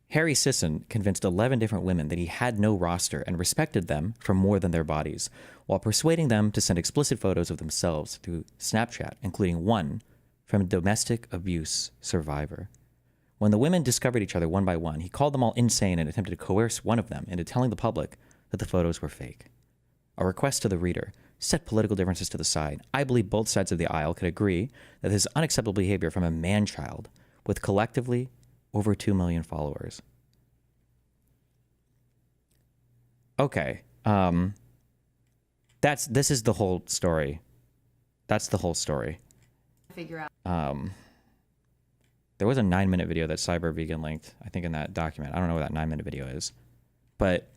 Harry Sisson convinced 11 different women that he had no roster and respected them for more than their bodies, while persuading them to send explicit photos of themselves through Snapchat, including one from a domestic abuse survivor. When the women discovered each other one by one, he called them all insane and attempted to coerce one of them into telling the public that the photos were fake. A request to the reader: set political differences to the side. I believe both sides of the aisle could agree that this is unacceptable behavior from a man-child with collectively over 2 million followers. Okay. This is the whole story. That's the whole story. Figure out. There was a 9-minute video that Cyber Vegan linked, I think, in that document. I don't know what that 9-minute video is, but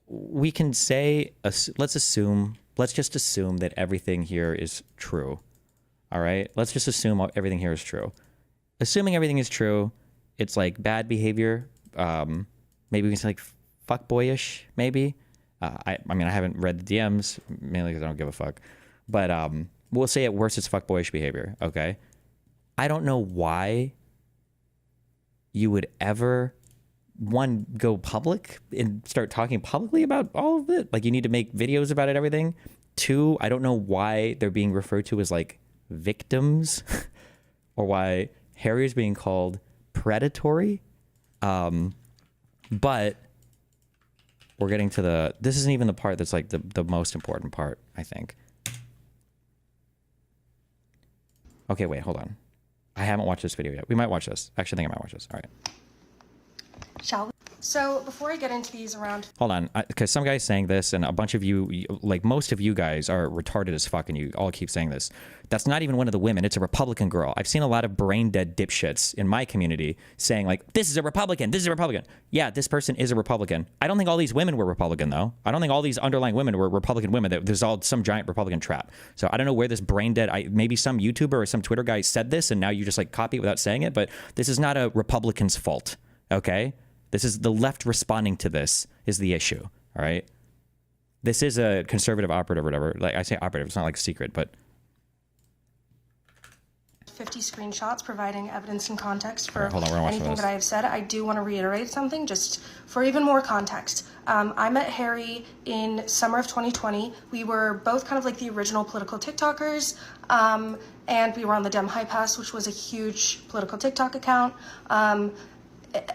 we can say, let's just assume that everything here is true. All right. Let's just assume everything here is true. Assuming everything is true, it's like bad behavior. Maybe we can say like fuckboyish, maybe. I mean, I haven't read the DMs, mainly because I don't give a fuck. But we'll say at worst it's fuckboyish behavior, okay? I don't know why you would ever, one, go public and start talking publicly about all of it. Like, you need to make videos about it, everything. Two, I don't know why they're being referred to as, like, victims or why Harry is being called predatory. But we're getting to this isn't even the part that's like the most important part, I think. Okay, wait, hold on. I haven't watched this video yet. We might watch this. Actually, I think I might watch this. All right. Shall we? So before I get into these around... Hold on, because some guy's saying this, and a bunch of you, like most of you guys, are retarded as fuck, and you all keep saying this. That's not even one of the women. It's a Republican girl. I've seen a lot of brain-dead dipshits in my community saying, like, this is a Republican, this is a Republican. Yeah, this person is a Republican. I don't think all these women were Republican, though. I don't think all these underlying women were Republican women. There's all some giant Republican trap. So I don't know where this brain-dead... maybe some YouTuber or some Twitter guy said this, and now you just, like, copy it without saying it, but this is not a Republican's fault, okay? This is the left responding to this is the issue, all right? This is a conservative operative or whatever. Like, I say operative, it's not like secret, but... 50 screenshots providing evidence and context for hold on, anything that I have said. I do want to reiterate something just for even more context. I met Harry in summer of 2020. We were both kind of like the original political TikTokers, and we were on the Dem High Pass, which was a huge political TikTok account.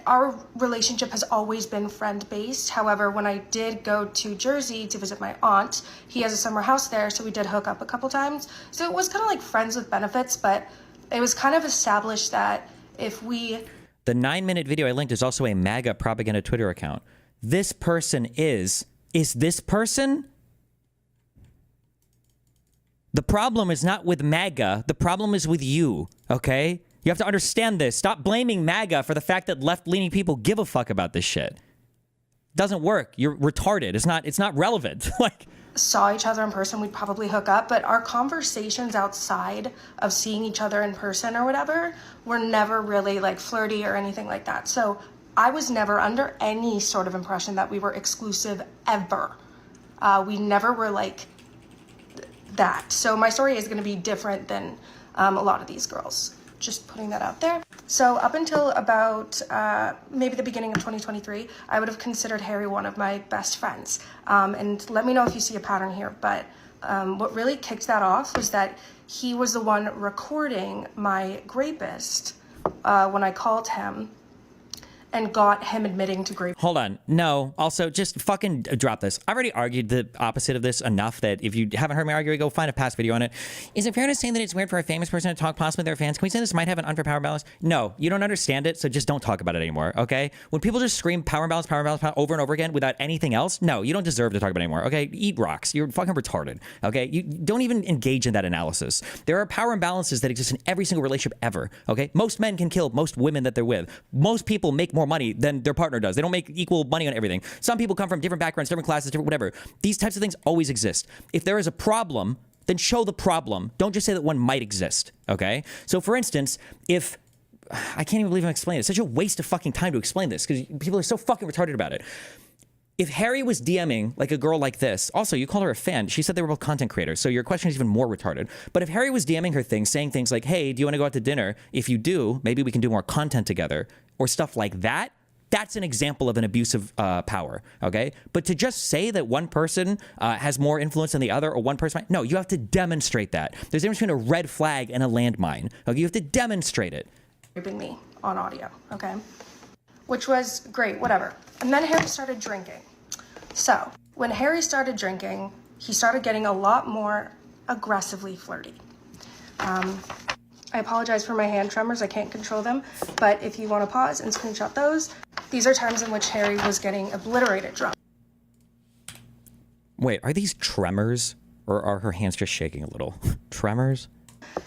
Our relationship has always been friend-based. However, when I did go to Jersey to visit my aunt, he has a summer house there, so we did hook up a couple times. So it was kind of like friends with benefits, but it was kind of established that if we... The 9-minute video I linked is also a MAGA propaganda Twitter account. This person is this person? The problem is not with MAGA. The problem is with you, okay? You have to understand this. Stop blaming MAGA for the fact that left-leaning people give a fuck about this shit. It doesn't work. You're retarded. It's not relevant. Like, saw each other in person, we'd probably hook up, but our conversations outside of seeing each other in person or whatever were never really like flirty or anything like that. So I was never under any sort of impression that we were exclusive ever. We never were like that. So my story is going to be different than a lot of these girls. Just putting that out there. So up until about maybe the beginning of 2023, I would have considered Harry one of my best friends. And let me know if you see a pattern here, but what really kicked that off was that he was the one recording my rapist when I called him and got him admitting to rape. Hold on. No. Also, just fucking drop this. I've already argued the opposite of this enough that if you haven't heard me argue, go find a past video on it. Is it fair to say that it's weird for a famous person to talk possibly with their fans? Can we say this might have an unfair power balance? No. You don't understand it, so just don't talk about it anymore, okay? When people just scream power balance over and over again without anything else, no, you don't deserve to talk about it anymore, okay? Eat rocks. You're fucking retarded, okay? You don't even engage in that analysis. There are power imbalances that exist in every single relationship ever, okay? Most men can kill most women that they're with. Most people make more money than their partner does. They don't make equal money on everything. Some people come from different backgrounds, different classes, different whatever. These types of things always exist. If there is a problem, then show the problem. Don't just say that one might exist, okay? So for instance, if... I can't even believe I'm explaining it. It's such a waste of fucking time to explain this because people are so fucking retarded about it. if Harry was DMing like a girl like this, also you call her a fan. She said they were both content creators, so your question is even more retarded. But if Harry was DMing her things, saying things like, hey, do you want to go out to dinner? If you do, maybe we can do more content together, or stuff like that, that's an example of an abuse of power, okay? But to just say that one person has more influence than the other, or one person, no, you have to demonstrate that. There's a difference between a red flag and a landmine, okay? You have to demonstrate it. Raping me on audio, okay? Which was great, whatever. And then Harry started drinking. So when Harry started drinking, he started getting a lot more aggressively flirty. I apologize for my hand tremors, I can't control them, but if you want to pause and screenshot those, these are times in which Harry was getting obliterated drunk. Wait, are these tremors, or are her hands just shaking a little? Tremors?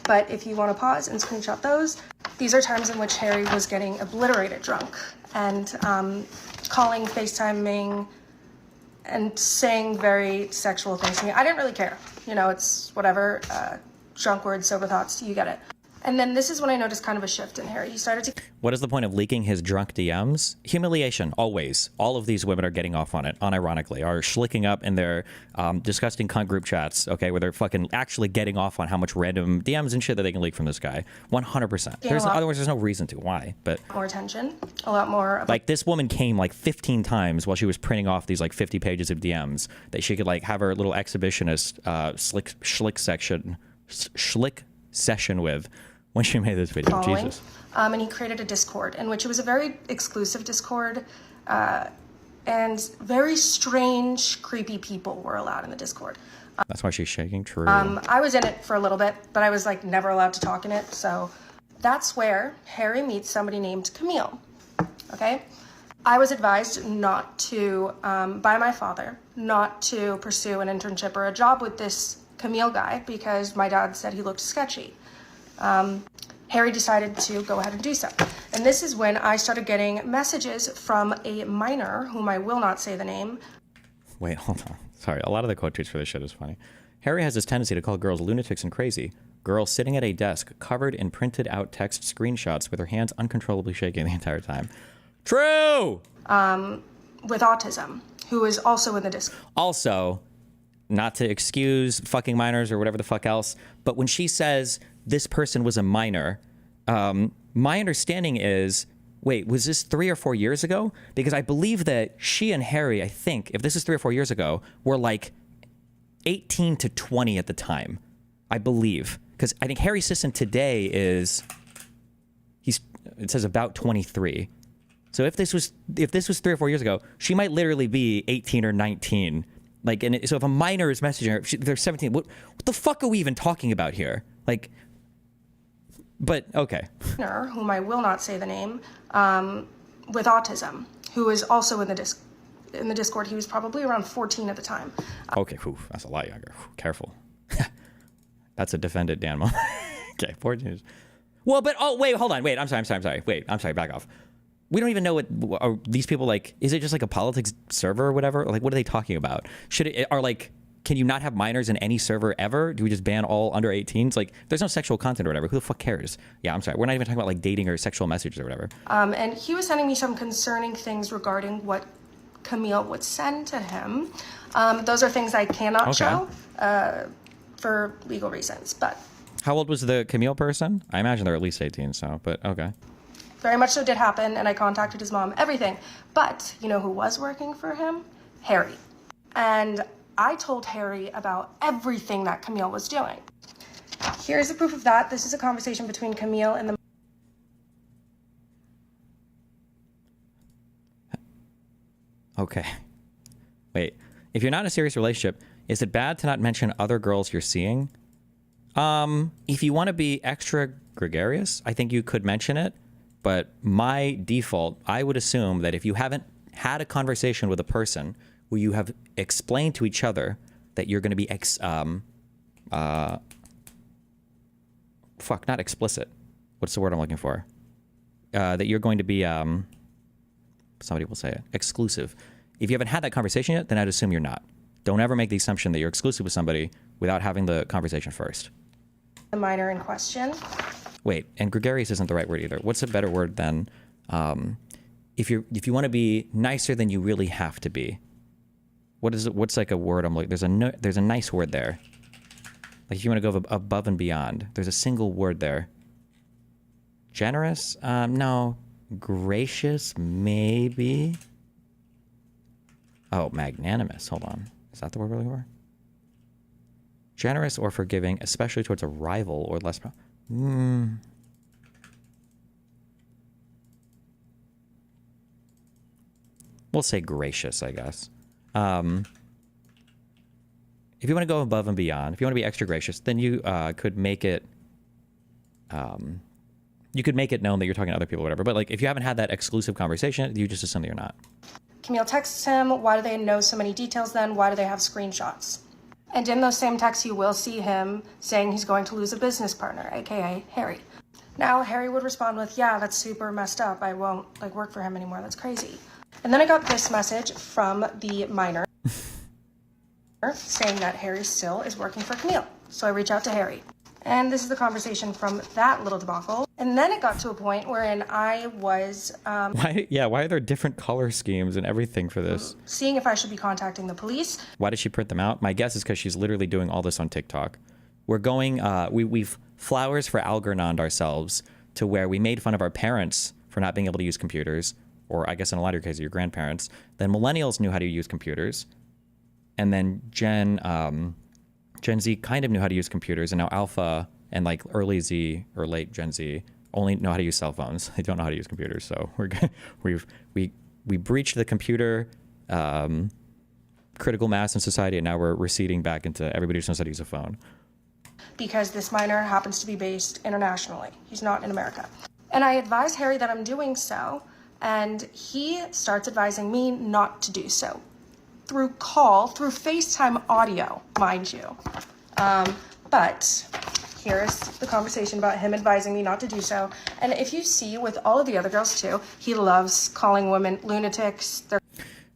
But if you want to pause and screenshot those, these are times in which Harry was getting obliterated drunk and calling, FaceTiming, and saying very sexual things to me. I didn't really care. You know, it's whatever. Drunk words, sober thoughts, you get it. And then this is when I noticed kind of a shift in Harry. He started to... What is the point of leaking his drunk DMs? Humiliation, always. All of these women are getting off on it, unironically, are schlicking up in their disgusting cunt group chats, okay, where they're fucking actually getting off on how much random DMs and shit that they can leak from this guy. 100%. Otherwise, there's no reason to. Why? But more attention, a lot more... Like, this woman came like 15 times while she was printing off these like 50 pages of DMs that she could like have her little exhibitionist schlick session with when she made this video. Following. Jesus. And he created a Discord, in which it was a very exclusive Discord, and very strange, creepy people were allowed in the Discord. That's why she's shaking. True. I was in it for a little bit, but I was like never allowed to talk in it. So that's where Harry meets somebody named Camille. Okay. I was advised not to, by my father, not to pursue an internship or a job with this Camille guy because my dad said he looked sketchy. Harry decided to go ahead and do so. And this is when I started getting messages from a minor, whom I will not say the name. Wait, hold on. Sorry, a lot of the quote tweets for this shit is funny. Harry has this tendency to call girls lunatics and crazy. Girl sitting at a desk covered in printed out text screenshots with her hands uncontrollably shaking the entire time. True! With autism, who is also in the Discord. Also, not to excuse fucking minors or whatever the fuck else, but when she says this person was a minor, my understanding is, wait, was this 3 or 4 years ago? Because I believe that she and Harry, I think, if this is 3 or 4 years ago, were like 18 to 20 at the time, I believe. Because I think Harry Sisson today is, it says about 23. So if this was 3 or 4 years ago, she might literally be 18 or 19. Like, and so if a minor is messaging her, they're 17. What the fuck are we even talking about here? Like, but okay. Whom I will not say the name, with autism, who is also in the Discord. He was probably around 14 at the time. Okay, that's a lot younger. Careful. That's a defended Dan moment. Okay, 14. Well, but wait, hold on. Wait, I'm sorry. Wait, I'm sorry. Back off. We don't even know what are these people like. Is it just like a politics server or whatever? Like, what are they talking about? Can you not have minors in any server ever? Do we just ban all under 18s? Like, there's no sexual content or whatever. Who the fuck cares? Yeah, I'm sorry. We're not even talking about like dating or sexual messages or whatever. And he was sending me some concerning things regarding what Camille would send to him. Those are things I cannot show for legal reasons. But how old was the Camille person? I imagine they're at least 18. So, but okay. Very much so did happen, and I contacted his mom, everything. But you know who was working for him? Harry. And I told Harry about everything that Camille was doing. Here's the proof of that. This is a conversation between Camille and the... Okay. Wait. If you're not in a serious relationship, is it bad to not mention other girls you're seeing? If you want to be extra gregarious, I think you could mention it. But my default, I would assume that if you haven't had a conversation with a person where you have explained to each other that you're going to be not explicit. What's the word I'm looking for? That you're going to be, somebody will say it, exclusive. If you haven't had that conversation yet, then I'd assume you're not. Don't ever make the assumption that you're exclusive with somebody without having the conversation first. The minor in question. Wait, and gregarious isn't the right word either. What's a better word than if you want to be nicer than you really have to be? What is it? What's like a word? I'm like, there's a nice word there. Like if you want to go above and beyond, there's a single word there. Generous? No. Gracious? Maybe. Oh, magnanimous. Hold on. Is that the word we're looking for? Generous or forgiving, especially towards a rival or less. We'll say gracious, I guess. If you want to go above and beyond, if you want to be extra gracious, then you could make it. You could make it known that you're talking to other people, or whatever. But like, if you haven't had that exclusive conversation, you just assume that you're not. Camille texts him, why do they know so many details then? Why do they have screenshots? And in those same texts, you will see him saying he's going to lose a business partner, aka Harry. Now, Harry would respond with, yeah, that's super messed up. I won't like work for him anymore. That's crazy. And then I got this message from the minor saying that Harry still is working for Camille. So I reach out to Harry. And this is the conversation from that little debacle. And then it got to a point wherein I was... Why are there different color schemes and everything for this? Seeing if I should be contacting the police. Why did she print them out? My guess is because she's literally doing all this on TikTok. We're going... We've flowers for Algernon ourselves to where we made fun of our parents for not being able to use computers. Or I guess in a lot of cases, your grandparents. Then millennials knew how to use computers. And then Gen Z kind of knew how to use computers, and now Alpha and like early Z or late Gen Z only know how to use cell phones. They don't know how to use computers. So we breached the computer critical mass in society, and now we're receding back into everybody just knows how to use a phone. Because this minor happens to be based internationally. He's not in America. And I advise Harry that I'm doing so, and he starts advising me not to do so. Through FaceTime audio, mind you. But here's the conversation about him advising me not to do so. And if you see with all of the other girls too, he loves calling women lunatics.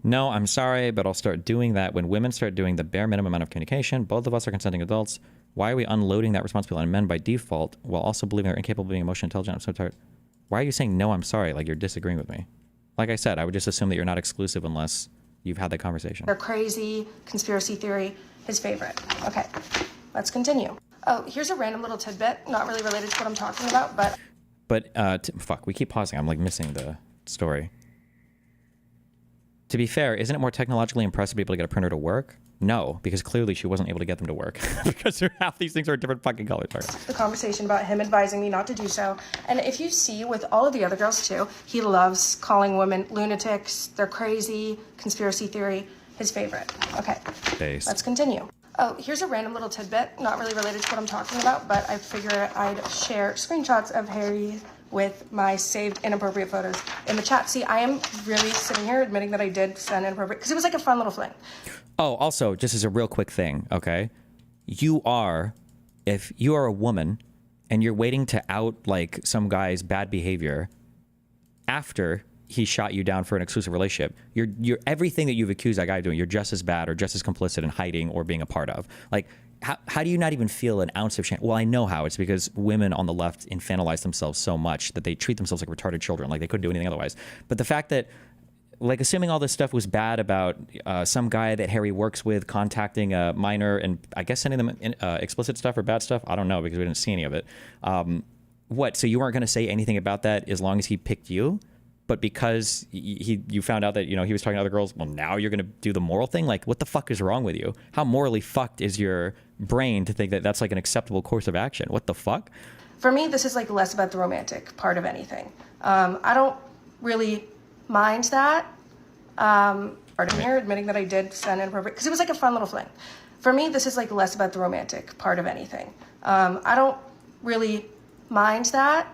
No, I'm sorry, but I'll start doing that when women start doing the bare minimum amount of communication. Both of us are consenting adults. Why are we unloading that responsibility on men by default while also believing they're incapable of being emotionally intelligent? I'm so tired. Why are you saying no, I'm sorry, like you're disagreeing with me? Like I said, I would just assume that you're not exclusive unless you've had that conversation. They're crazy, conspiracy theory, his favorite. Okay, let's continue. Oh, here's a random little tidbit, not really related to what I'm talking about, but... Fuck, we keep pausing. I'm like missing the story. To be fair, isn't it more technologically impressive to be able to get a printer to work? No, because clearly she wasn't able to get them to work because half these things are different fucking colors. Sorry. The conversation about him advising me not to do so. And if you see with all of the other girls too, he loves calling women lunatics, they're crazy, conspiracy theory, his favorite. Okay, Let's continue. Oh, here's a random little tidbit, not really related to what I'm talking about, but I figured I'd share screenshots of Harry with my saved inappropriate photos in the chat. See, I am really sitting here admitting that I did send inappropriate, because it was like a fun little fling. Oh, also, just as a real quick thing, okay? If you are a woman and you're waiting to out like some guy's bad behavior after he shot you down for an exclusive relationship, you're everything that you've accused that guy of doing, you're just as bad or just as complicit in hiding or being a part of. Like, how do you not even feel an ounce of shame? Well, I know how. It's because women on the left infantilize themselves so much that they treat themselves like retarded children, like they couldn't do anything otherwise. But the fact that, like, assuming all this stuff was bad about some guy that Harry works with contacting a minor and I guess sending them explicit stuff or bad stuff, I don't know because we didn't see any of it. What? So you weren't going to say anything about that as long as he picked you? But because you found out that, you know, he was talking to other girls, well, now you're going to do the moral thing? Like, what the fuck is wrong with you? How morally fucked is your brain to think that that's like an acceptable course of action? What the fuck? For me, this is like less about the romantic part of anything. I don't really mind that. Pardon me here, admitting that I did send inappropriate, because it was like a fun little fling. For me, this is like less about the romantic part of anything. I don't really mind that.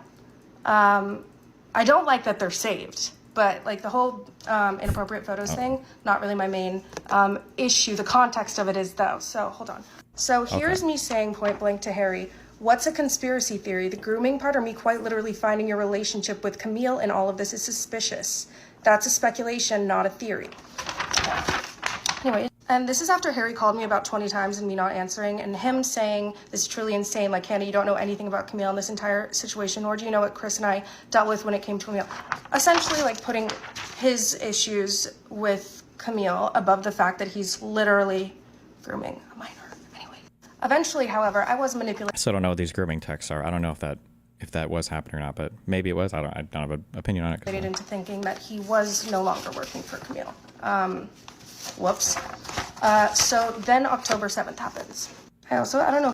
I don't like that they're saved, but like the whole inappropriate photos thing, not really my main issue. The context of it is though. So hold on. So here's me saying point blank to Harry, what's a conspiracy theory? The grooming part or me quite literally finding your relationship with Camille and all of this is suspicious. That's a speculation, not a theory. Okay. Anyway, and this is after Harry called me about 20 times and me not answering, and him saying, this is truly insane, like, Hannah, you don't know anything about Camille in this entire situation, nor do you know what Chris and I dealt with when it came to Camille. Essentially, like, putting his issues with Camille above the fact that he's literally grooming a minor. Anyway, eventually, however, I was manipulated. I still don't know what these grooming texts are. I don't know if that was happening or not, but maybe it was. I don't have an opinion on it. Into thinking that he was no longer working for Camille. Whoops. So then October 7th happens. I don't know.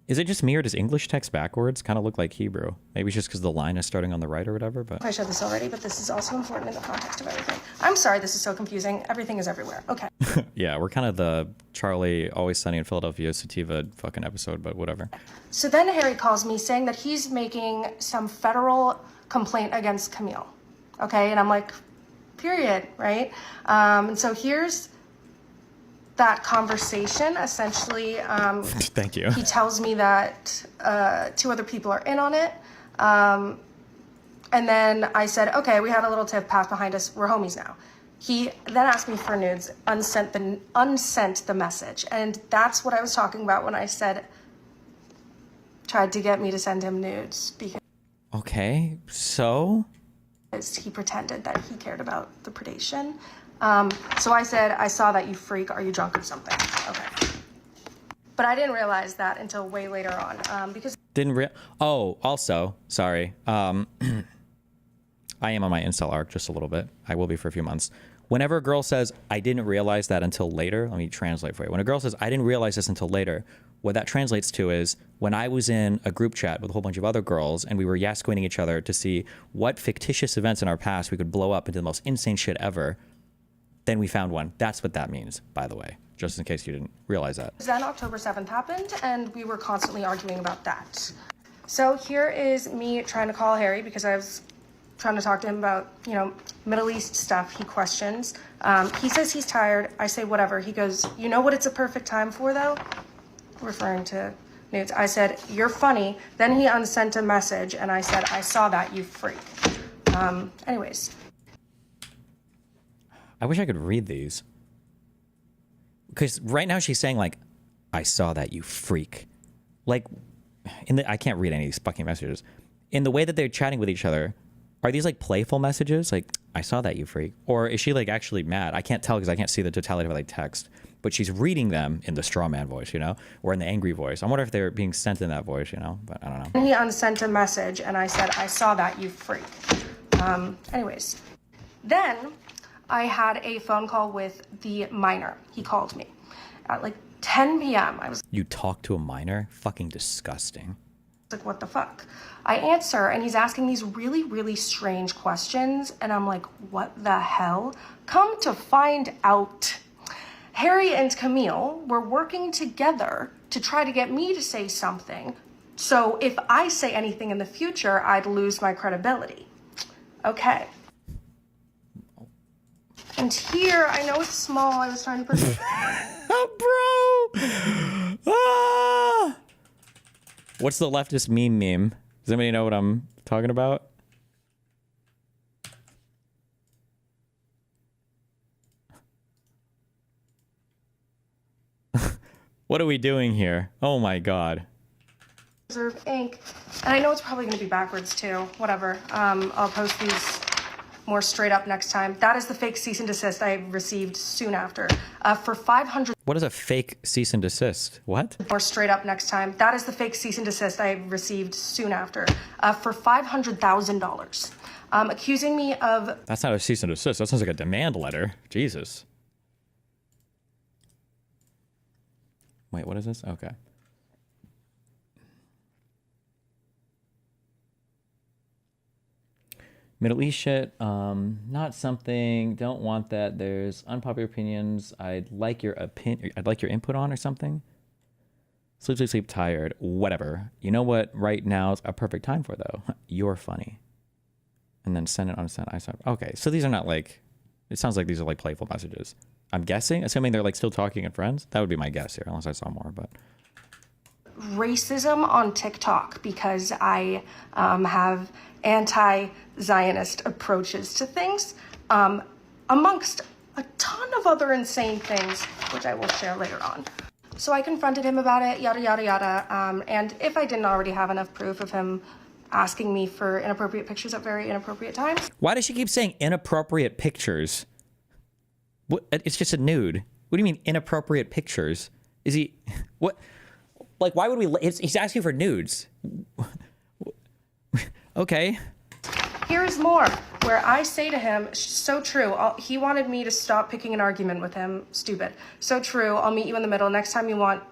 Is it just me or does English text backwards kind of look like Hebrew? Maybe it's just because the line is starting on the right or whatever, but... I said this already, but this is also important in the context of everything. I'm sorry this is so confusing. Everything is everywhere. Okay. Yeah, we're kind of the Charlie Always Sunny in Philadelphia Sativa fucking episode, but whatever. So then Harry calls me saying that he's making some federal complaint against Camille. Okay, and I'm like, period, right? And so here's that conversation. Essentially, thank you. He tells me that 2 other people are in on it. And then I said, okay, we had a little tip path behind us. We're homies now. He then asked me for nudes, unsent the message. And that's what I was talking about when I said, tried to get me to send him nudes. Because okay, so? He pretended that he cared about the predation. So I said, I saw that, you freak. Are you drunk or something? Okay. But I didn't realize that until way later on, because... also, sorry. I am on my incel arc just a little bit. I will be for a few months. Whenever a girl says, I didn't realize that until later, let me translate for you. When a girl says, I didn't realize this until later, what that translates to is when I was in a group chat with a whole bunch of other girls and we were yasquinning each other to see what fictitious events in our past we could blow up into the most insane shit ever, then we found one. That's what that means, by the way, just in case you didn't realize that. Then October 7th happened, and we were constantly arguing about that. So here is me trying to call Harry because I was trying to talk to him about, Middle East stuff. He questions. He says he's tired. I say whatever. He goes, you know what it's a perfect time for, though? Referring to nudes. I said, you're funny. Then he unsent a message, and I said, I saw that, you freak. Anyways. I wish I could read these. Because right now she's saying, like, I saw that, you freak. Like, I can't read any of these fucking messages. In the way that they're chatting with each other, are these, like, playful messages? Like, I saw that, you freak. Or is she, like, actually mad? I can't tell because I can't see the totality of, like, text. But she's reading them in the straw man voice, or in the angry voice. I wonder if they're being sent in that voice, but I don't know. And he unsent a message, and I said, I saw that, you freak. Anyways. Then I had a phone call with the minor. He called me at like 10 p.m. You talked to a minor? Fucking disgusting. Like, what the fuck? I answer, and he's asking these really, really strange questions, and I'm like, what the hell? Come to find out, Harry and Camille were working together to try to get me to say something. So if I say anything in the future, I'd lose my credibility. Okay. And here, I know it's small, I was trying to put... Oh, bro! Ah! What's the leftist meme? Does anybody know what I'm talking about? What are we doing here? Oh my god. Reserve ink. And I know it's probably going to be backwards too. Whatever. I'll post these more straight up next time. That is the fake cease and desist I received soon after. For 500... What is a fake cease and desist? What? More straight up next time. That is the fake cease and desist I received soon after. For $500,000. Accusing me of... That's not a cease and desist. That sounds like a demand letter. Jesus. Wait, what is this? Okay. Middle East shit, not something, don't want that. There's unpopular opinions I'd like your input on or something. Sleep, sleep, sleep, tired, whatever. You know what right now is a perfect time for, though? You're funny. And then send it on send. Okay, so these are not like, it sounds like these are like playful messages. I'm guessing, assuming they're like still talking and friends. That would be my guess here, unless I saw more, but. Racism on TikTok because I have anti-Zionist approaches to things, amongst a ton of other insane things, which I will share later on. So I confronted him about it, yada, yada, yada. And if I didn't already have enough proof of him asking me for inappropriate pictures at very inappropriate times. Why does she keep saying inappropriate pictures? What? It's just a nude. What do you mean inappropriate pictures? Is he what? Like, why would we? He's asking for nudes. Okay. Here's more, where I say to him, so true. He wanted me to stop picking an argument with him. Stupid. So true. I'll meet you in the middle. Next time you want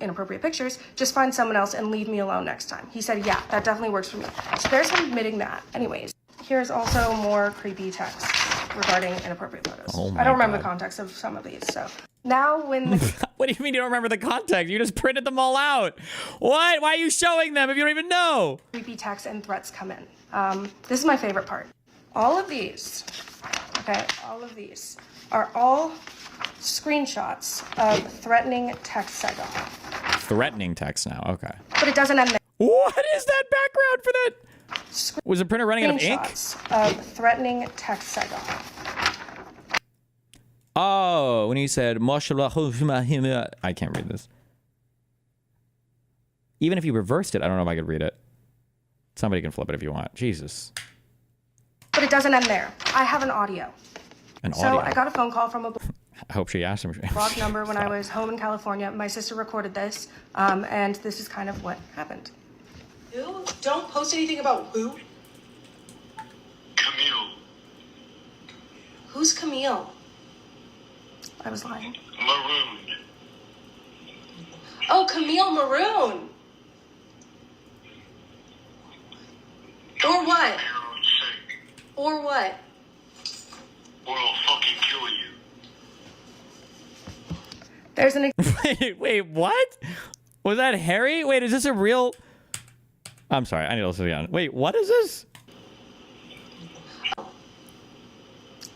inappropriate pictures, just find someone else and leave me alone next time. He said, yeah, that definitely works for me. So there's him admitting that. Anyways, here's also more creepy text regarding inappropriate photos. Oh my I don't remember God. the context of some of these. So now when What do you mean you don't remember the context? You just printed them all out. What? Why are you showing them if you don't even know? creepy texts and threats come in. This is my favorite part. All of these, okay, all of these are all screenshots of threatening texts I got. Threatening text now. Okay. But it doesn't end there. What is that background for that? Was the printer running out of ink? Screenshots of threatening texts I got. Oh, when you said, mashallah, I can't read this. Even if you reversed it, I don't know if I could read it. Somebody can flip it if you want. Jesus. But it doesn't end there. I have an audio. So I got a phone call from a I hope she asked him. block number when I was home in California. My sister recorded this, and this is kind of what happened. Who? Don't post anything about who? Camille. Who's Camille? I was lying. Maroon. Oh, Camille Maroon. Or what? For your own sake. Or what? Or I'll fucking kill you. There's an Wait, what? Was that Harry? Wait, is this a real... I'm sorry, I need to listen again. Wait, what is this?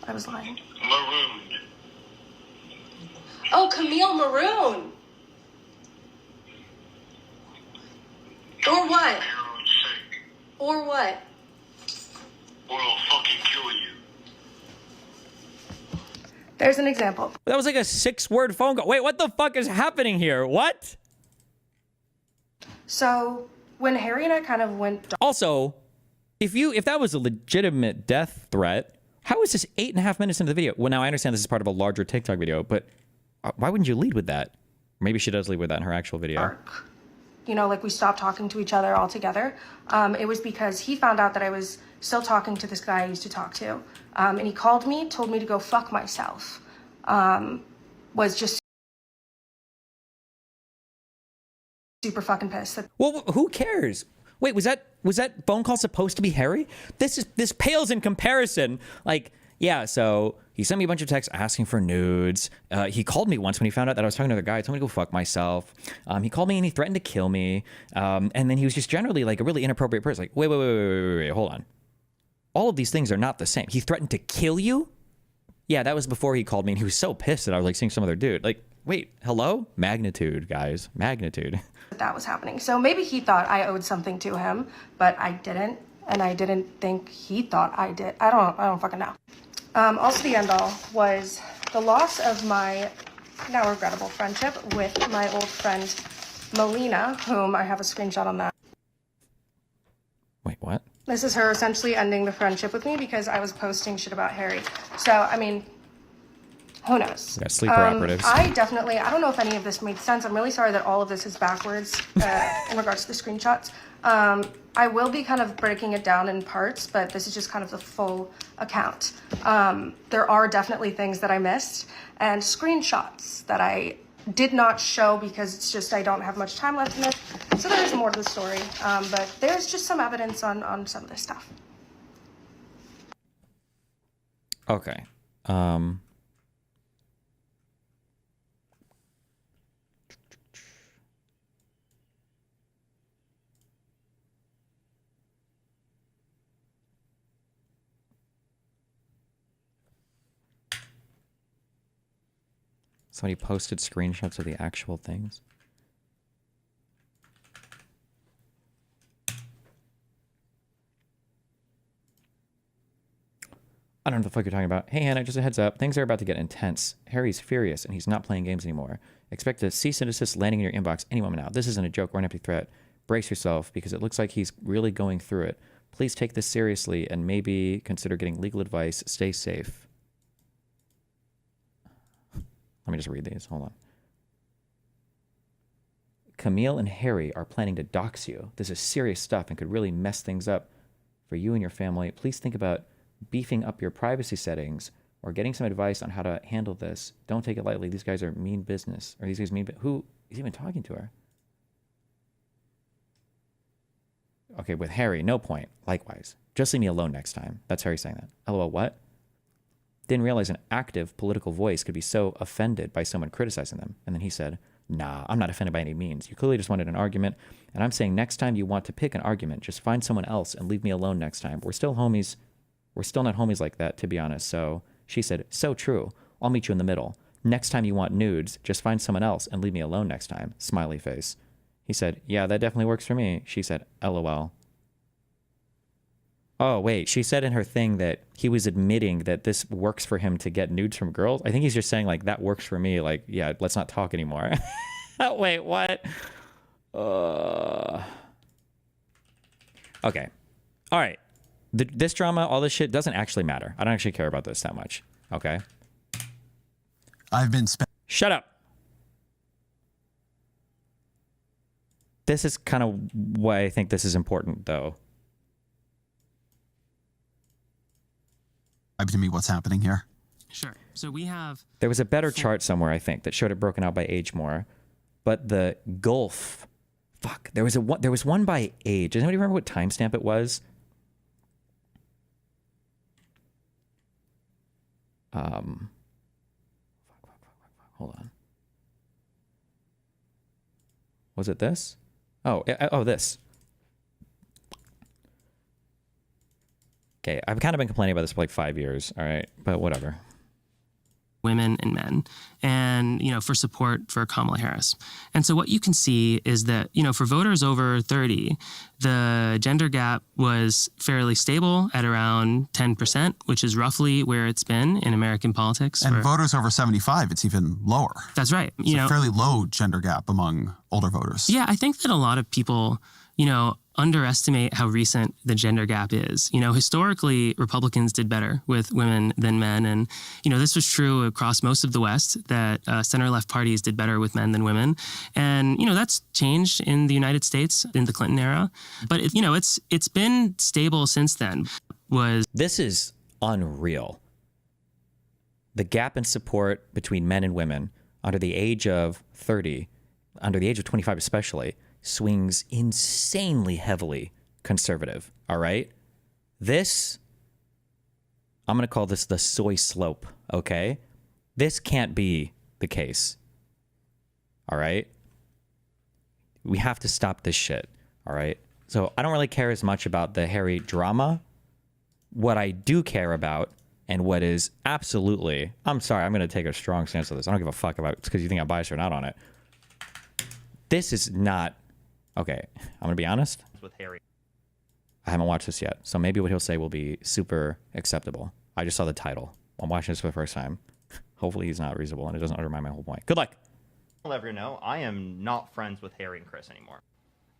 I was lying. Maroon. Oh, Camille Maroon. Or what? For your own sake. Or what? Or I'll fucking kill you. There's an example. That was like a 6-word phone call. Wait, what the fuck is happening here? What? So when Harry and I kind of went Also, if that was a legitimate death threat, how is this 8.5 minutes into the video? Well, now I understand this is part of a larger TikTok video, but why wouldn't you lead with that? Maybe she does lead with that in her actual video. dark, you know, like we stopped talking to each other altogether, it was because he found out that I was still talking to this guy I used to talk to. And he called me, told me to go fuck myself. Was just super fucking pissed. Well, who cares? Wait, was that phone call supposed to be Harry? This pales in comparison. Like, yeah, so he sent me a bunch of texts asking for nudes. He called me once when he found out that I was talking to another guy. He told me to go fuck myself. He called me and he threatened to kill me. And then he was just generally like a really inappropriate person. Like, wait, hold on. All of these things are not the same. He threatened to kill you? Yeah, that was before he called me, and he was so pissed that I was like seeing some other dude. Like, wait, hello? Magnitude, guys. Magnitude. That was happening. So maybe he thought I owed something to him, but I didn't. And I didn't think he thought I did. I don't fucking know. Also the end all was the loss of my now regrettable friendship with my old friend Melina, whom I have a screenshot on that. Wait, what? This is her essentially ending the friendship with me because I was posting shit about Harry. So, I mean, who knows? We got sleeper operatives. I don't know if any of this made sense. I'm really sorry that all of this is backwards in regards to the screenshots. I will be kind of breaking it down in parts, but this is just kind of the full account. There are definitely things that I missed and screenshots that I did not show because it's just I don't have much time left in this. So there's more to the story, but there's just some evidence on some of this stuff. Okay. Somebody posted screenshots of the actual things. I don't know what the fuck you're talking about. Hey, Hannah, just a heads up. Things are about to get intense. Harry's furious, and he's not playing games anymore. Expect a cease and desist landing in your inbox any moment now. This isn't a joke or an empty threat. Brace yourself, because it looks like he's really going through it. Please take this seriously, and maybe consider getting legal advice. Stay safe. Let me just read these. Hold on. Camille and Harry are planning to dox you. This is serious stuff and could really mess things up for you and your family. Please think about beefing up your privacy settings or getting some advice on how to handle this. Don't take it lightly. These guys are mean business. Or these guys mean... Who is even talking to her? Okay, with Harry, no point. Likewise. Just leave me alone next time. That's Harry saying that. LOL, what? Didn't realize an active political voice could be so offended by someone criticizing them. And then he said, nah, I'm not offended by any means. You clearly just wanted an argument. And I'm saying next time you want to pick an argument, just find someone else and leave me alone next time. We're still homies. We're still not homies like that, to be honest. So she said, so true. I'll meet you in the middle. Next time you want nudes, just find someone else and leave me alone next time. Smiley face. He said, yeah, that definitely works for me. She said, LOL. Oh, wait. She said in her thing that he was admitting that this works for him to get nudes from girls. I think he's just saying, like, that works for me. Like, yeah, let's not talk anymore. Wait, what? Okay. All right. This drama, all this shit doesn't actually matter. I don't actually care about this that much. Okay? Shut up. This is kind of why I think this is important, though. To me what's happening here. Sure. So we have... There was a better chart somewhere, I think, that showed it broken out by age more. But the gulf... Fuck. There was one by age. Does anybody remember what timestamp it was? Hold on. Was it this? Oh, this. Okay, I've kind of been complaining about this for like 5 years, all right? But whatever. Women and men, and, you know, for support for Kamala Harris. And so what you can see is that, you know, for voters over 30, the gender gap was fairly stable at around 10%, which is roughly where it's been in American politics. And voters over 75, it's even lower. That's right. It's a fairly low gender gap among older voters. Yeah, I think that a lot of people, you know, underestimate how recent the gender gap is. You know, historically, Republicans did better with women than men. And, you know, this was true across most of the West, that center-left parties did better with men than women. And, you know, that's changed in the United States in the Clinton era. But, it's been stable since then. This is unreal. The gap in support between men and women under the age of 30, under the age of 25 especially, swings insanely heavily conservative, all right? This, I'm going to call this the SOY slope, okay? This can't be the case, all right? We have to stop this shit, all right? So I don't really care as much about the Harry drama. What I do care about, and what is absolutely, I'm sorry, I'm going to take a strong stance on this. I don't give a fuck about it because you think I'm biased or not on it. This is not... Okay, I'm going to be honest. With Harry. I haven't watched this yet, so maybe what he'll say will be super acceptable. I just saw the title. I'm watching this for the first time. Hopefully he's not reasonable and it doesn't undermine my whole point. Good luck. I'll ever know, I am not friends with Harry and Chris anymore.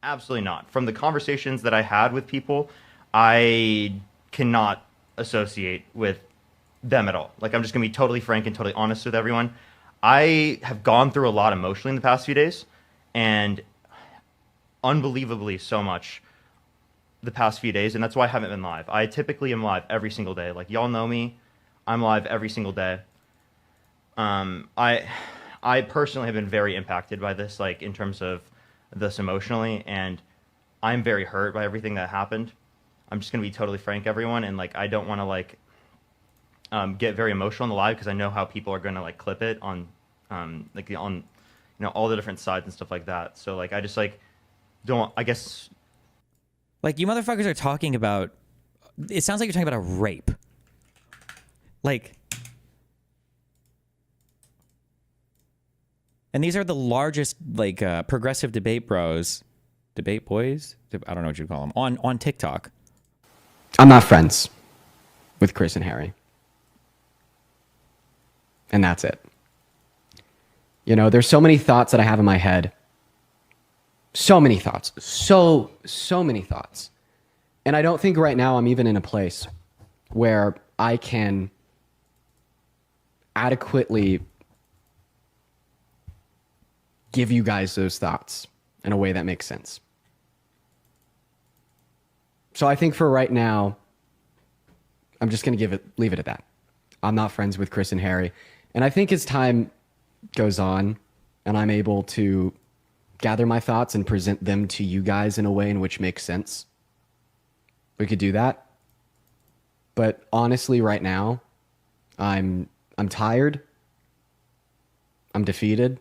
Absolutely not. From the conversations that I had with people, I cannot associate with them at all. Like, I'm just going to be totally frank and totally honest with everyone. I have gone through a lot emotionally in the past few days, and unbelievably so much the past few days, and that's why I haven't been live. I typically am live every single day. Like, y'all know me. I'm live every single day. I personally have been very impacted by this, like, in terms of this emotionally, and I'm very hurt by everything that happened. I'm just gonna be totally frank, everyone, and, like, I don't want to, like, get very emotional on the live because I know how people are gonna, like, clip it on all the different sides and stuff like that. So, like, I just, like, don't, I guess. Like, you motherfuckers are talking about, it sounds like you're talking about a rape. Like, and these are the largest, like, progressive debate boys, I don't know what you'd call them, on TikTok. I'm not friends with Chris and Harry. And that's it. You know, there's so many thoughts that I have in my head. So many thoughts. So many thoughts. And I don't think right now I'm even in a place where I can adequately give you guys those thoughts in a way that makes sense. So I think for right now, I'm just going to leave it at that. I'm not friends with Chris and Harry. And I think as time goes on and I'm able to gather my thoughts and present them to you guys in a way in which makes sense, we could do that. But honestly, right now, I'm tired. I'm defeated.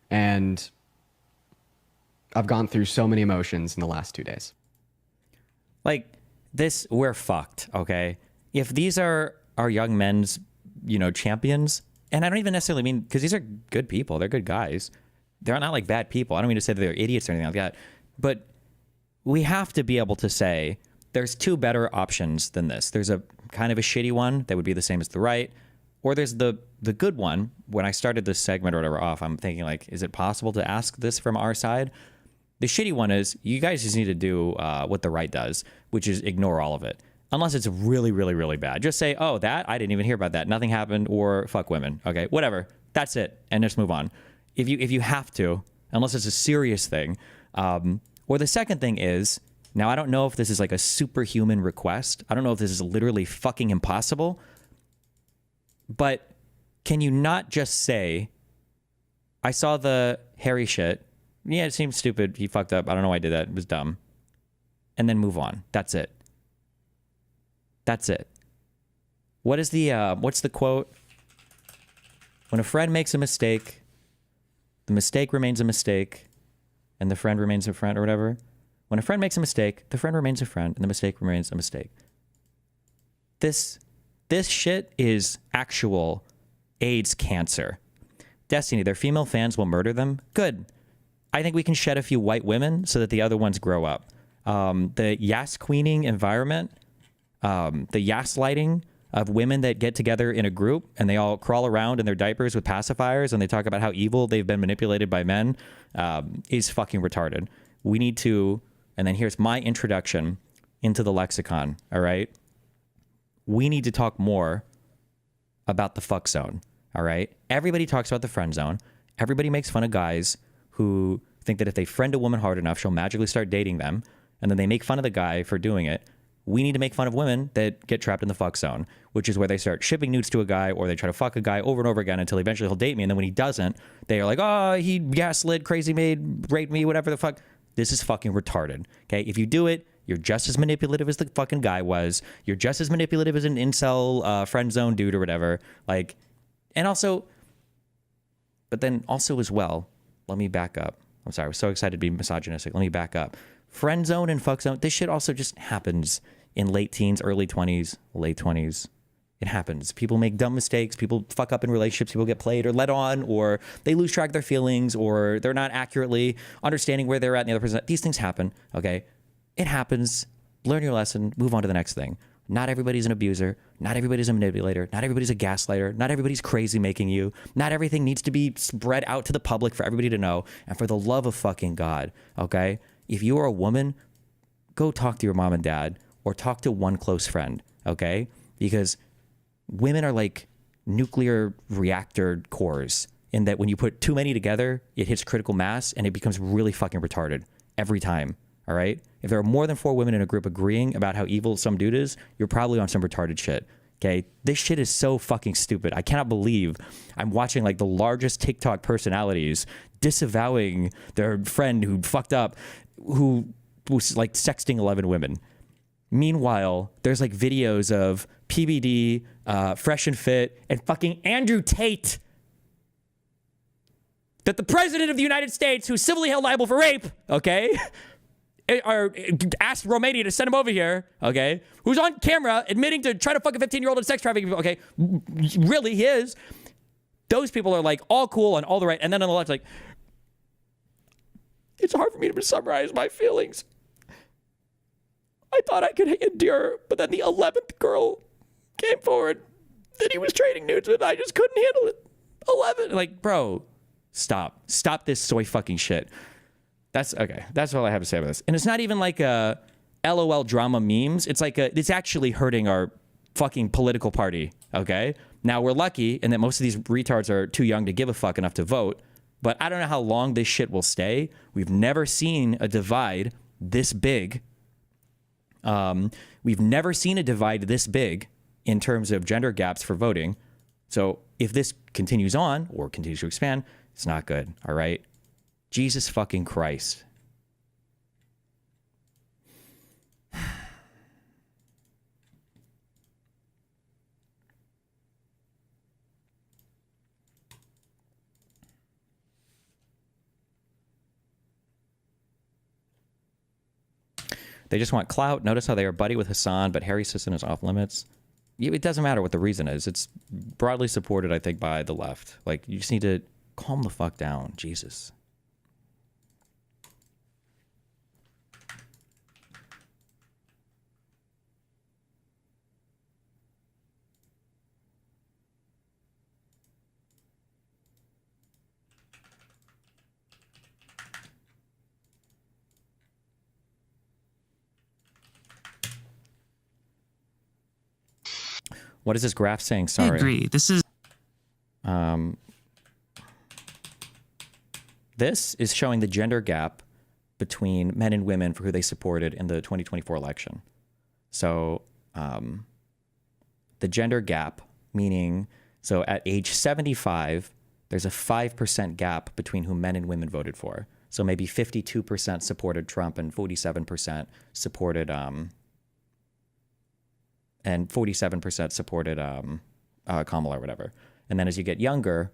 And I've gone through so many emotions in the last 2 days. Like this, we're fucked, okay? If these are our young men's, champions, and I don't even necessarily mean, because these are good people, they're good guys. They're not like bad people. I don't mean to say that they're idiots or anything like that. But we have to be able to say there's two better options than this. There's a kind of a shitty one that would be the same as the right, or there's the good one. When I started this segment or whatever off, I'm thinking like, is it possible to ask this from our side? The shitty one is you guys just need to do what the right does, which is ignore all of it. Unless it's really, really, really bad. Just say, oh, that, I didn't even hear about that. Nothing happened, or fuck women. Okay, whatever. That's it. And just move on. If you have to, unless it's a serious thing. Or the second thing is, now I don't know if this is like a superhuman request. I don't know if this is literally fucking impossible. But can you not just say, I saw the Harry shit. Yeah, it seems stupid. He fucked up. I don't know why I did that. It was dumb. And then move on. That's it. That's it. What's the quote? When a friend makes a mistake, the mistake remains a mistake, and the friend remains a friend, or whatever. When a friend makes a mistake, the friend remains a friend, and the mistake remains a mistake. This shit is actual AIDS cancer. Destiny, their female fans will murder them. Good. I think we can shed a few white women so that the other ones grow up. The yas queening environment, the yas lighting of women that get together in a group and they all crawl around in their diapers with pacifiers and they talk about how evil they've been manipulated by men, is fucking retarded. We need to, and then here's my introduction into the lexicon, all right? We need to talk more about the fuck zone, all right? Everybody talks about the friend zone. Everybody makes fun of guys who think that if they friend a woman hard enough, she'll magically start dating them, and then they make fun of the guy for doing it. We need to make fun of women that get trapped in the fuck zone, which is where they start shipping nudes to a guy, or they try to fuck a guy over and over again until eventually he'll date me. And then when he doesn't, they are like, oh, he gaslit, crazy made, raped me, whatever the fuck. This is fucking retarded. Okay. If you do it, you're just as manipulative as the fucking guy was. You're just as manipulative as an incel, friend zone dude or whatever. Like, and also, but then also as well, let me back up. I'm sorry. I was so excited to be misogynistic. Let me back up. Friend zone and fuck zone, this shit also just happens in late teens, early 20s, late 20s. It happens. People make dumb mistakes. People fuck up in relationships. People get played or led on, or they lose track of their feelings, or they're not accurately understanding where they're at and the other person. These things happen, okay? It happens. Learn your lesson. Move on to the next thing. Not everybody's an abuser. Not everybody's a manipulator. Not everybody's a gaslighter. Not everybody's crazy making you. Not everything needs to be spread out to the public for everybody to know. And for the love of fucking God, okay? If you are a woman, go talk to your mom and dad, or talk to one close friend, okay? Because women are like nuclear reactor cores in that when you put too many together, it hits critical mass and it becomes really fucking retarded every time, all right? If there are more than 4 women in a group agreeing about how evil some dude is, you're probably on some retarded shit, okay? This shit is so fucking stupid. I cannot believe I'm watching like the largest TikTok personalities disavowing their friend who fucked up, who was like sexting 11 women. Meanwhile, there's like videos of PBD, Fresh and Fit, and fucking Andrew Tate, that the president of the United States, who's civilly held liable for rape, okay, asked Romania to send him over here, okay, who's on camera admitting to trying to fuck a 15-year-old in sex trafficking, okay, really, he is. Those people are like all cool and all the right, and then on the left, like, it's hard for me to summarize my feelings. I thought I could endure, but then the 11th girl came forward that he was trading nudes with. I just couldn't handle it. 11. Like, bro, stop. Stop this soy fucking shit. That's okay. That's all I have to say about this. And it's not even like a LOL drama memes. It's like it's actually hurting our fucking political party. Okay. Now we're lucky in that most of these retards are too young to give a fuck enough to vote. But I don't know how long this shit will stay. We've never seen a divide this big. We've never seen a divide this big in terms of gender gaps for voting. So if this continues on or continues to expand, it's not good. All right. Jesus fucking Christ. They just want clout. Notice how they are buddy with Hassan, but Harry Sisson is off limits. It doesn't matter what the reason is. It's broadly supported, I think, by the left. Like, you just need to calm the fuck down. Jesus. What is this graph saying? Sorry. I agree. This is showing the gender gap between men and women for who they supported in the 2024 election. So the gender gap, meaning, so at age 75, there's a 5% gap between who men and women voted for. So maybe 52% supported Trump and 47% supported Kamala or whatever. And then as you get younger,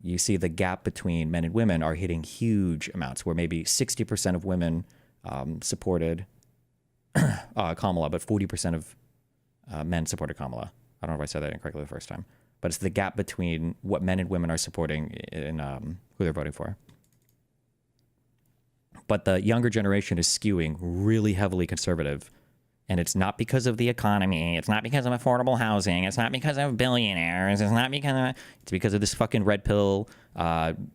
you see the gap between men and women are hitting huge amounts, where maybe 60% of women supported Kamala, but 40% of men supported Kamala. I don't know if I said that incorrectly the first time, but it's the gap between what men and women are supporting and who they're voting for. But the younger generation is skewing really heavily conservative. And it's not because of the economy. It's not because of affordable housing. It's not because of billionaires. It's not because of... It's because of this fucking red pill,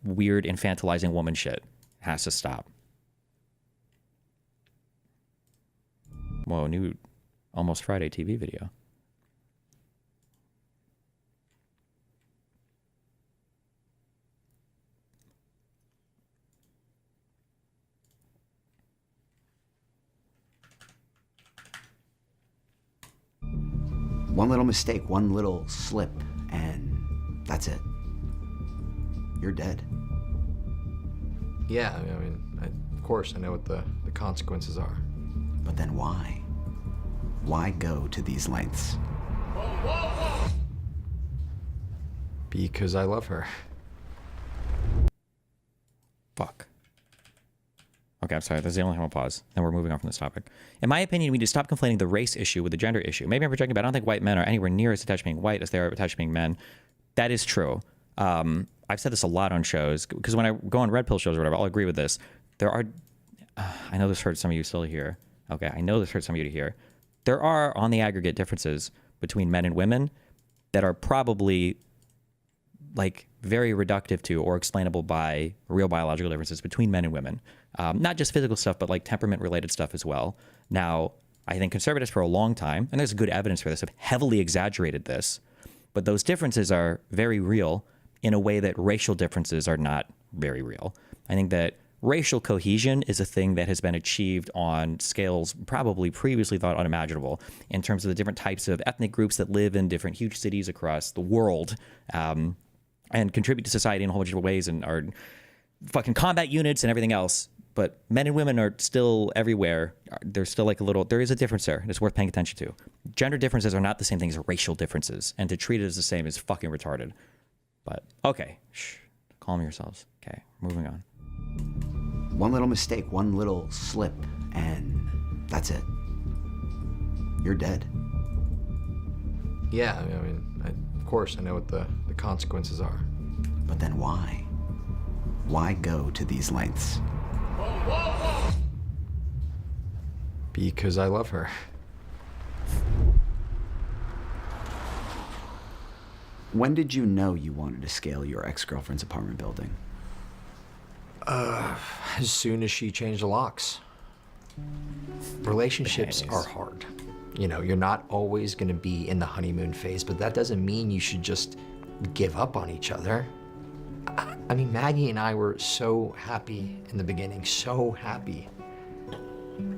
weird infantilizing woman shit. It has to stop. Whoa, new Almost Friday TV video. One little mistake, one little slip, and that's it. You're dead. Yeah, I mean, of course, I know what the consequences are. But then why? Why go to these lengths? Because I love her. Fuck. Okay, I'm sorry. That's the only time I'll pause. And we're moving on from this topic. In my opinion, we need to stop conflating the race issue with the gender issue. Maybe I'm projecting, but I don't think white men are anywhere near as attached to being white as they are attached to being men. That is true. I've said this a lot on shows, because when I go on red pill shows or whatever, I'll agree with this. There are, I know this hurts some of you still to hear. Okay, I know this hurts some of you to hear. There are, on the aggregate, differences between men and women that are probably like very reductive to or explainable by real biological differences between men and women. Not just physical stuff, but like temperament related stuff as well. Now, I think conservatives for a long time, and there's good evidence for this, have heavily exaggerated this, but those differences are very real in a way that racial differences are not very real. I think that racial cohesion is a thing that has been achieved on scales probably previously thought unimaginable in terms of the different types of ethnic groups that live in different huge cities across the world, and contribute to society in a whole bunch of ways and are fucking combat units and everything else. But men and women are still everywhere. There's still like there is a difference there. It's worth paying attention to. Gender differences are not the same thing as racial differences. And to treat it as the same is fucking retarded. But okay, shh, calm yourselves. Okay, moving on. One little mistake, one little slip, and that's it. You're dead. Yeah, I mean, of course, I know what the consequences are. But then why? Why go to these lengths? Because I love her. When did you know you wanted to scale your ex-girlfriend's apartment building? As soon as she changed the locks. Relationships are hard. You know, you're not always going to be in the honeymoon phase, but that doesn't mean you should just give up on each other. I mean, Maggie and I were so happy in the beginning, so happy.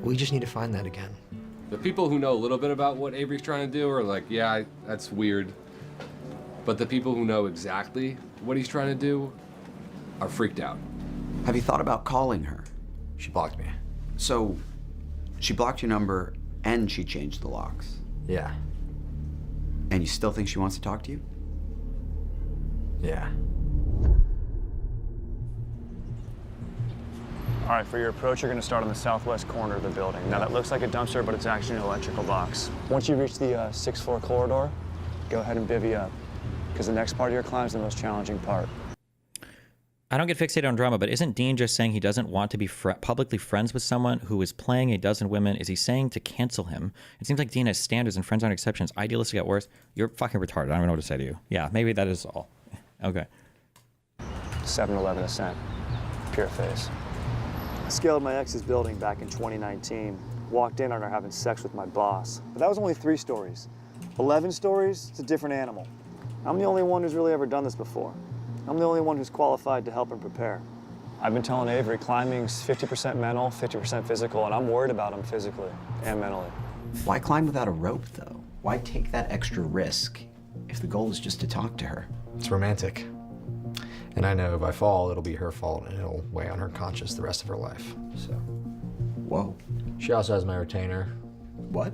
We just need to find that again. The people who know a little bit about what Avery's trying to do are like, yeah, that's weird. But the people who know exactly what he's trying to do are freaked out. Have you thought about calling her? She blocked me. So, she blocked your number and she changed the locks. Yeah. And you still think she wants to talk to you? Yeah. All right, for your approach, you're going to start on the southwest corner of the building. Now, that looks like a dumpster, but it's actually an electrical box. Once you reach the sixth floor corridor, go ahead and bivvy up, because the next part of your climb is the most challenging part. I don't get fixated on drama, but isn't Dean just saying he doesn't want to be publicly friends with someone who is playing a dozen women? Is he saying to cancel him? It seems like Dean has standards and friends aren't exceptions. Idealistic at worst. You're fucking retarded. I don't even know what to say to you. Yeah, maybe that is all. Okay. 7-Eleven Ascent. Pure face. I scaled my ex's building back in 2019. Walked in on her having sex with my boss. But that was only 3 stories. 11 stories, it's a different animal. I'm the only one who's really ever done this before. I'm the only one who's qualified to help him prepare. I've been telling Avery climbing's 50% mental, 50% physical, and I'm worried about him physically and mentally. Why climb without a rope, though? Why take that extra risk if the goal is just to talk to her? It's romantic. And I know if I fall, it'll be her fault and it'll weigh on her conscience the rest of her life, so. Whoa. She also has my retainer. What?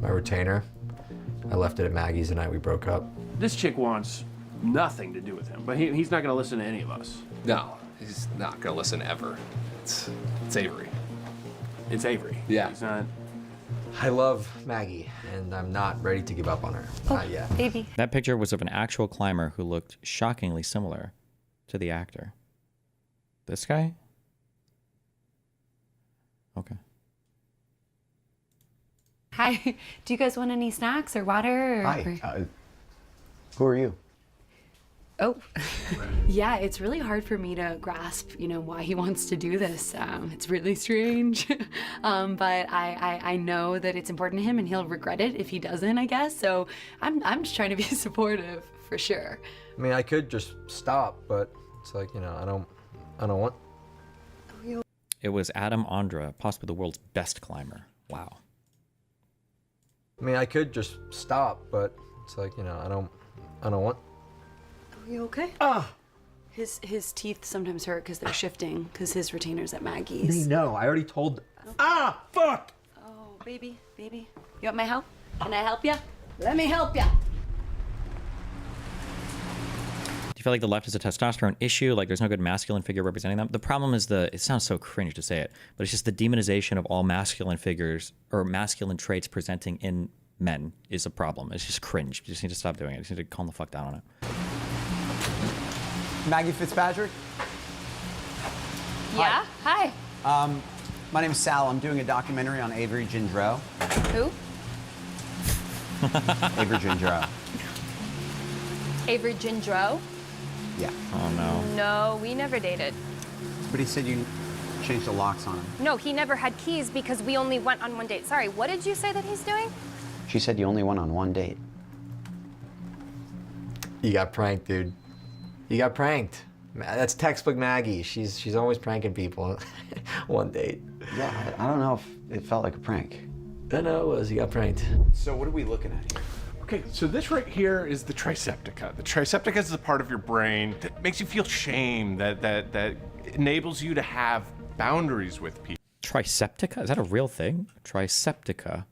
My retainer. I left it at Maggie's the night we broke up. This chick wants nothing to do with him, but he's not going to listen to any of us. No, he's not going to listen ever. It's Avery. It's Avery. Yeah. He's not... I love Maggie, and I'm not ready to give up on her. Not yet. Baby. That picture was of an actual climber who looked shockingly similar to the actor. This guy? Okay. Hi. Do you guys want any snacks or water? Or... Hi. Who are you? Oh, yeah, it's really hard for me to grasp, why he wants to do this. It's really strange. But I know that it's important to him and he'll regret it if he doesn't, I guess. So I'm just trying to be supportive for sure. I mean, I could just stop, but it's like, I don't want. It was Adam Ondra, possibly the world's best climber. Wow. I mean, I could just stop, but it's like, I don't want. Are you okay? His teeth sometimes hurt because they're shifting because his retainer's at Maggie's. No, I already told them. Fuck! Oh, baby. You want my help? Can I help you? Let me help you. Do you feel like the left is a testosterone issue? Like there's no good masculine figure representing them? The problem is it sounds so cringe to say it, but it's just the demonization of all masculine figures or masculine traits presenting in men is a problem. It's just cringe. You just need to stop doing it. You just need to calm the fuck down on it. Maggie Fitzpatrick? Yeah? Hi. My name's Sal. I'm doing a documentary on Avery Gendreau. Who? Avery Gendreau. Avery Gendreau? Yeah. Oh, no. No, we never dated. But he said you changed the locks on him. No, he never had keys because we only went on one date. Sorry, what did you say that he's doing? She said you only went on one date. You got pranked, dude. You got pranked. That's textbook Maggie. She's always pranking people. One date. Yeah, I don't know if it felt like a prank. I know it was. You got pranked. So what are we looking at here? Okay, so this right here is the triceptica. The triceptica is the part of your brain that makes you feel shame, that enables you to have boundaries with people. Triceptica? Is that a real thing? Triceptica.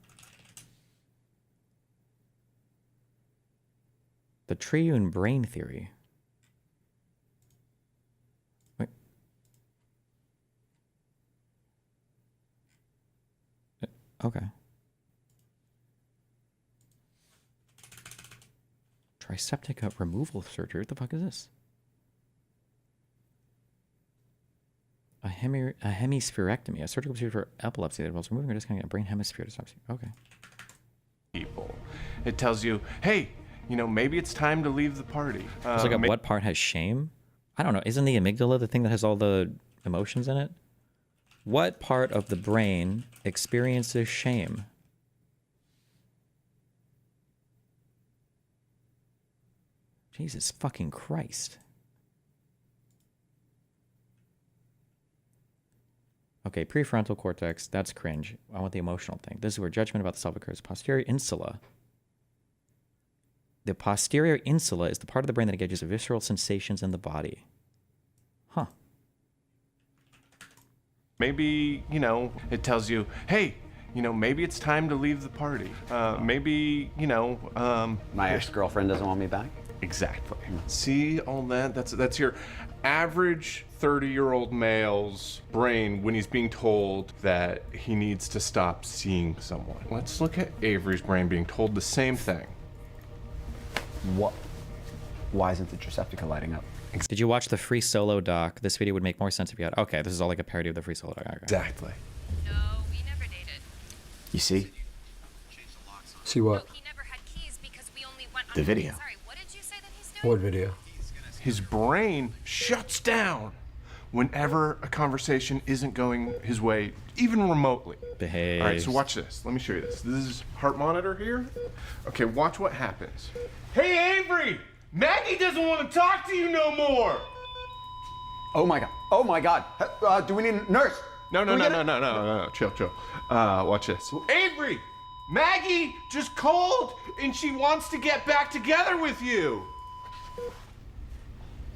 The triune brain theory. Wait. Okay. Triceptica removal surgery. What the fuck is this? A hemispherectomy, a surgical procedure for epilepsy that involves removing or disconnecting a brain hemisphere to stop. Okay. People. It tells you, hey, maybe it's time to leave the party. It's like what part has shame? I don't know. Isn't the amygdala the thing that has all the emotions in it? What part of the brain experiences shame? Jesus fucking Christ. Okay, prefrontal cortex, that's cringe. I want the emotional thing. This is where judgment about the self occurs. Posterior insula. The posterior insula is the part of the brain that engages visceral sensations in the body. Huh. Maybe, it tells you, hey, maybe it's time to leave the party. Maybe, My ex-girlfriend doesn't want me back? Exactly. See all that? That's your average 30-year-old male's brain when he's being told that he needs to stop seeing someone. Let's look at Avery's brain being told the same thing. What? Why isn't the Triceptica lighting up? Did you watch the Free Solo doc? This video would make more sense if you had... Okay, this is all like a parody of the Free Solo doc. Okay. Exactly. No, we never dated. You see? See what? He never had keys because we only went on The one video. date. Sorry, what did you say that he's doing? What video? His brain shuts down whenever a conversation isn't going his way, even remotely. Behave. All right, so watch this. Let me show you this. This is heart monitor here. Okay, watch what happens. Hey, Avery! Maggie doesn't want to talk to you no more! Oh my god. Oh my god. Do we need a nurse? No. Chill. Watch this. Avery! Maggie just called and she wants to get back together with you.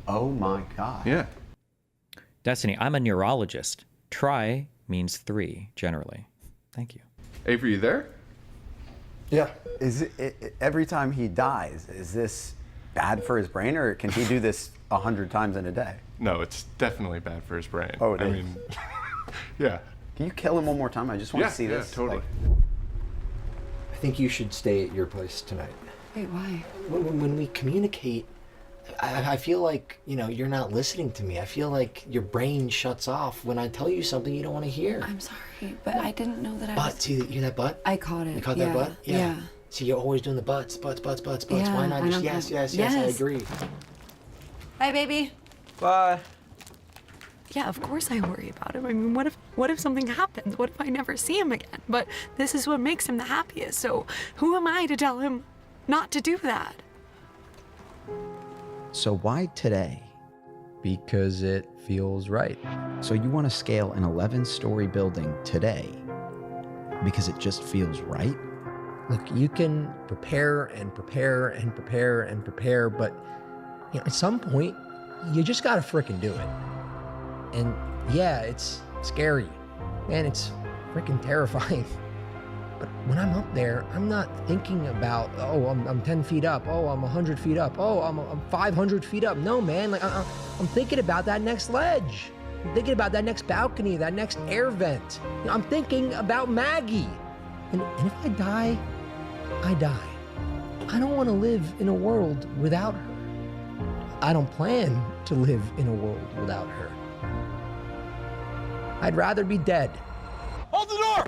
Oh my god. Yeah. Destiny, I'm a neurologist. Try means 3, generally. Thank you. Avery, you there? Yeah. Is it every time he dies, is this bad for his brain, or can he do this 100 times in a day? No, it's definitely bad for his brain. Oh, it I is. mean, yeah. Can you kill him one more time? I just want to see this. Yeah, totally. I think you should stay at your place tonight. Wait, why? When we communicate, I feel like, you're not listening to me. I feel like your brain shuts off when I tell you something you don't want to hear. I'm sorry, but I didn't know that I Butt, was... see, you hear that butt? I caught it. You caught yeah. that butt? Yeah. See, you're always doing the butts. Yeah, Why not I just don't yes, have- I Yes. agree. Bye, baby. Bye. Yeah, of course I worry about him. I mean, what if something happens? What if I never see him again? But this is what makes him the happiest. So who am I to tell him not to do that? So why today? Because it feels right. So you want to scale an 11-story building today because it just feels right? Look, you can prepare and prepare and prepare and prepare, but at some point, you just gotta frickin' do it. And yeah, it's scary, man, it's frickin' terrifying. But when I'm up there, I'm not thinking about, oh, I'm 10 feet up, oh, I'm 100 feet up, oh, I'm 500 feet up. No, man, like I'm thinking about that next ledge. I'm thinking about that next balcony, that next air vent. I'm thinking about Maggie. And if I die, I die. I don't want to live in a world without her. I don't plan to live in a world without her. I'd rather be dead. Hold the door!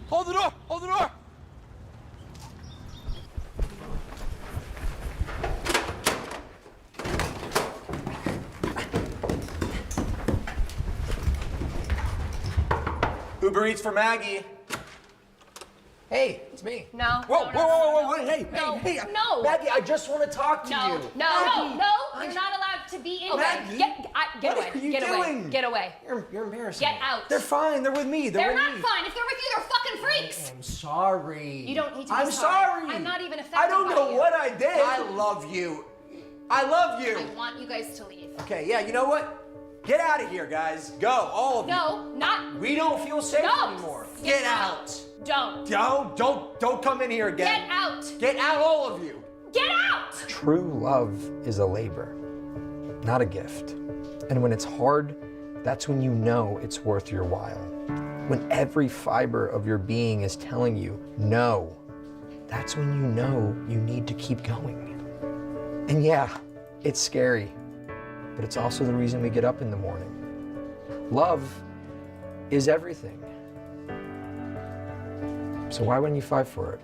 Hold the door! Hold the door! Uber Eats for Maggie. Hey, it's me. No. Whoa, hey, No. hey, No. Maggie, I just want to talk to No, you. no, you're not allowed to be in Maggie? there. Get What away. are you Get away. doing? Get away. You're embarrassing Get me. out. They're fine. They're with me. They're with not me. fine. If they're with you, they're fucking freaks. I'm sorry. You don't need to be I'm sorry. I'm not even affected I don't by know you. what I did. I love you. I love you. I want you guys to leave. Okay, yeah, you know what? Get out of here, guys. Go, all of you. No, not. We don't feel safe No. anymore. Get Get out. Don't. Don't come in here again. Get out. Get out, all of you. Get out. True love is a labor, not a gift. And when it's hard, that's when you know it's worth your while. When every fiber of your being is telling you no, that's when you know you need to keep going. And yeah, it's scary, but it's also the reason we get up in the morning. Love is everything. So why wouldn't you fight for it?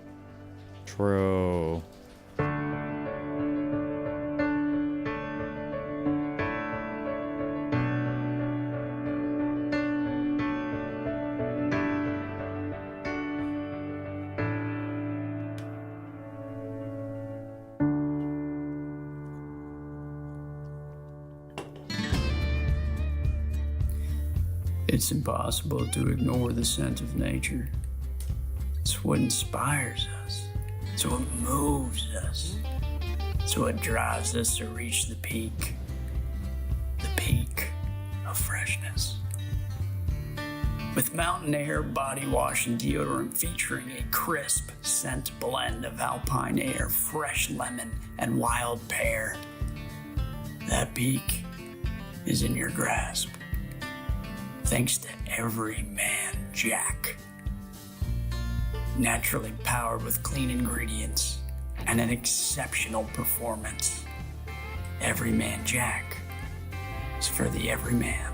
True. It's impossible to ignore the scent of nature. It's what inspires us. It's what moves us. It's what drives us to reach the peak of freshness. With Mountain Air body wash and deodorant featuring a crisp scent blend of alpine air, fresh lemon, and wild pear, that peak is in your grasp. Thanks to Everyman Jack. Naturally powered with clean ingredients and an exceptional performance, Everyman Jack is for the everyman.